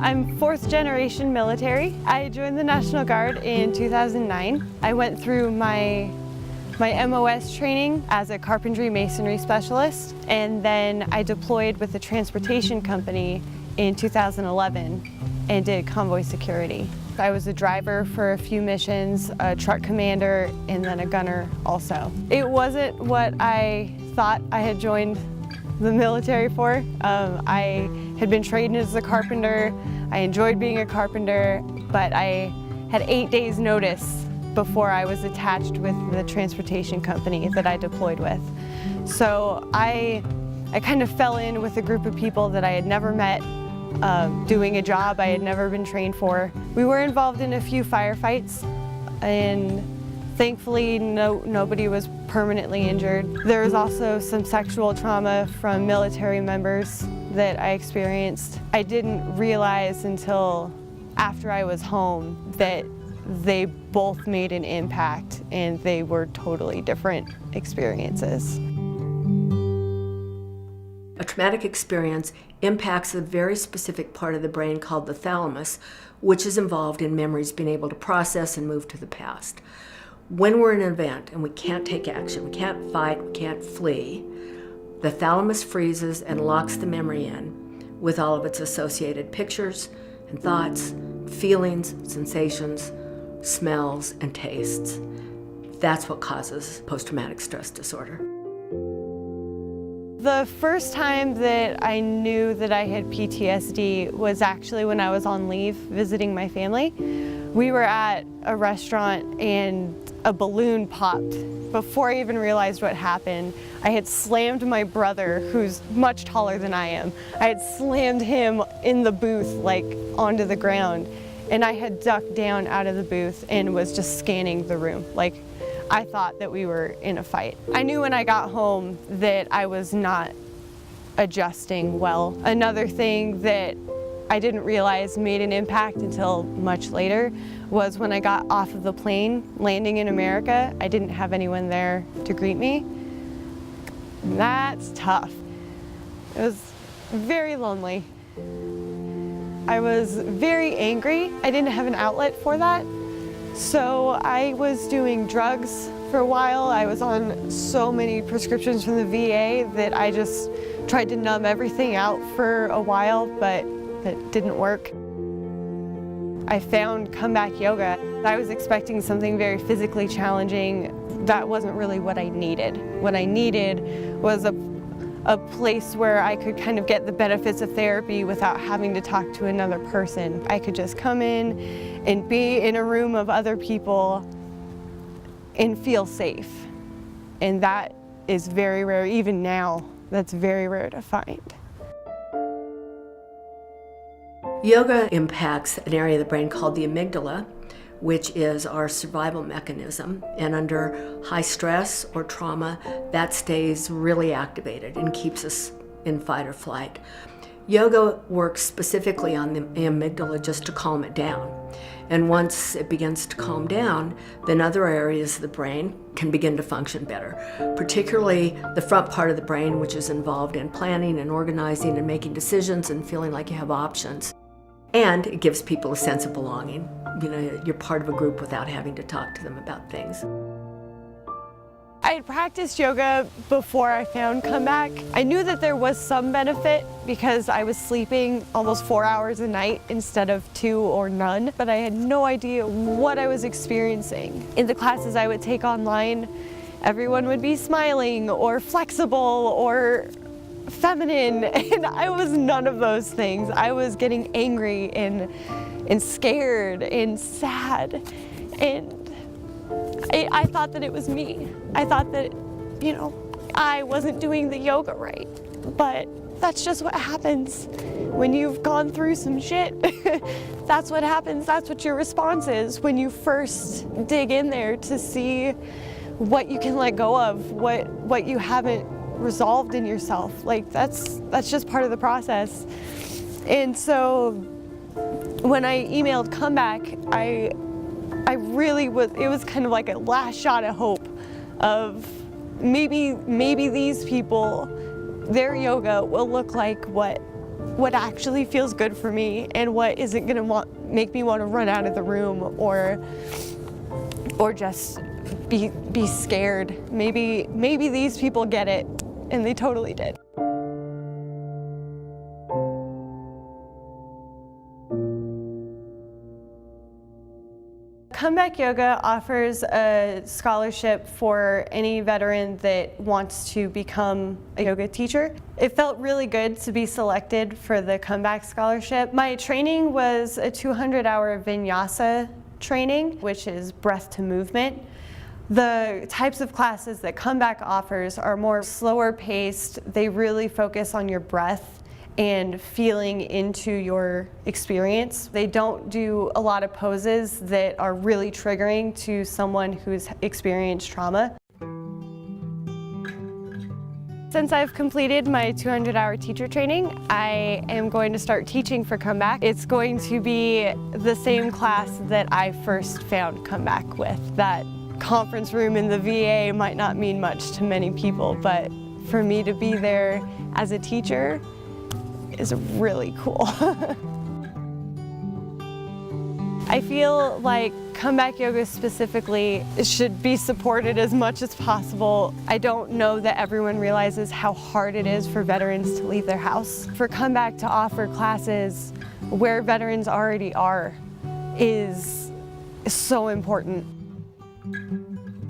I'm fourth generation military. I joined the National Guard in 2009. I went through my MOS training as a carpentry masonry specialist, and then I deployed with a transportation company in 2011 and did convoy security. I was a driver for a few missions, a truck commander, and then a gunner also. It wasn't what I thought I had joined the military for. I had been trained as a carpenter. I enjoyed being a carpenter, but I had 8 days notice before I was attached with the transportation company that I deployed with. So I kind of fell in with a group of people that I had never met, doing a job I had never been trained for. We were involved in a few firefights, and thankfully nobody was permanently injured. There was also some sexual trauma from military members that I experienced. I didn't realize until after I was home that they both made an impact, and they were totally different experiences. A traumatic experience impacts a very specific part of the brain called the thalamus, which is involved in memories being able to process and move to the past. When we're in an event and we can't take action, we can't fight, we can't flee, the thalamus freezes and locks the memory in with all of its associated pictures and thoughts, feelings, sensations, smells, and tastes. That's what causes post-traumatic stress disorder. The first time that I knew that I had PTSD was actually when I was on leave visiting my family. We were at a restaurant and a balloon popped. Before I even realized what happened, I had slammed my brother, who's much taller than I am. I had slammed him in the booth, like onto the ground, and I had ducked down out of the booth and was just scanning the room. Like, I thought that we were in a fight. I knew when I got home that I was not adjusting well. Another thing that I didn't realize made an impact until much later was when I got off of the plane landing in America, I didn't have anyone there to greet me. That's tough. It was very lonely. I was very angry. I didn't have an outlet for that. So I was doing drugs for a while. I was on so many prescriptions from the VA that I just tried to numb everything out for a while, but it didn't work. I found comeback yoga. I was expecting something very physically challenging. That wasn't really what I needed. What I needed was a place where I could kind of get the benefits of therapy without having to talk to another person. I could just come in and be in a room of other people and feel safe. And that is very rare, even now, that's very rare to find. Yoga impacts an area of the brain called the amygdala, which is our survival mechanism. And under high stress or trauma, that stays really activated and keeps us in fight or flight. Yoga works specifically on the amygdala just to calm it down. And once it begins to calm down, then other areas of the brain can begin to function better, particularly the front part of the brain, which is involved in planning and organizing and making decisions and feeling like you have options. And it gives people a sense of belonging. You know, you're part of a group without having to talk to them about things. I had practiced yoga before I found comeback. I knew that there was some benefit because I was sleeping almost 4 hours a night instead of 2 or none, but I had no idea what I was experiencing. In the classes I would take online, everyone would be smiling or flexible or feminine, and I was none of those things. I was getting angry and scared and sad, and I thought that it was me. I thought that, you know, I wasn't doing the yoga right, but that's just what happens when you've gone through some shit. That's what happens. That's what your response is when you first dig in there to see what you can let go of, what you haven't resolved in yourself. Like, that's just part of the process. And so when I emailed comeback, I really was, it was kind of like a last shot of hope of maybe these people, their yoga will look like what what actually feels good for me and what isn't gonna make me want to run out of the room or just be scared. Maybe these people get it, and they totally did. Comeback Yoga offers a scholarship for any veteran that wants to become a yoga teacher. It felt really good to be selected for the Comeback Scholarship. My training was a 200-hour vinyasa training, which is breath to movement. The types of classes that Comeback offers are more slower paced. They really focus on your breath and feeling into your experience. They don't do a lot of poses that are really triggering to someone who's experienced trauma. Since I've completed my 200-hour teacher training, I am going to start teaching for Comeback. It's going to be the same class that I first found Comeback with. That conference room in the VA might not mean much to many people, but for me to be there as a teacher is really cool. I feel like Comeback Yoga specifically should be supported as much as possible. I don't know that everyone realizes how hard it is for veterans to leave their house. For Comeback to offer classes where veterans already are is so important.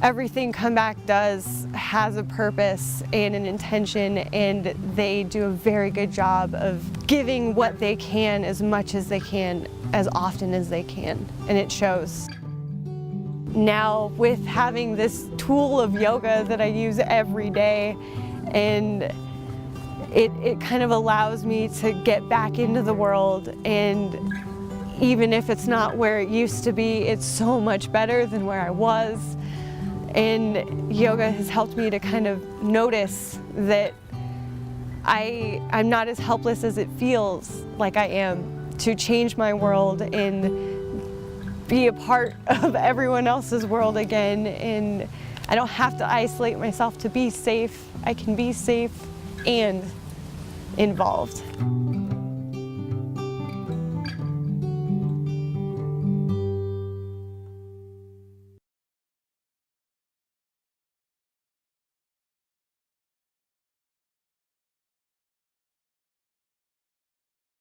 Everything Comeback does has a purpose and an intention, and they do a very good job of giving what they can as much as they can, as often as they can, and it shows. Now, with having this tool of yoga that I use every day, and it kind of allows me to get back into the world, and even if it's not where it used to be, it's so much better than where I was. And yoga has helped me to kind of notice that I'm not as helpless as it feels like I am, to change my world and be a part of everyone else's world again. And I don't have to isolate myself to be safe. I can be safe and involved.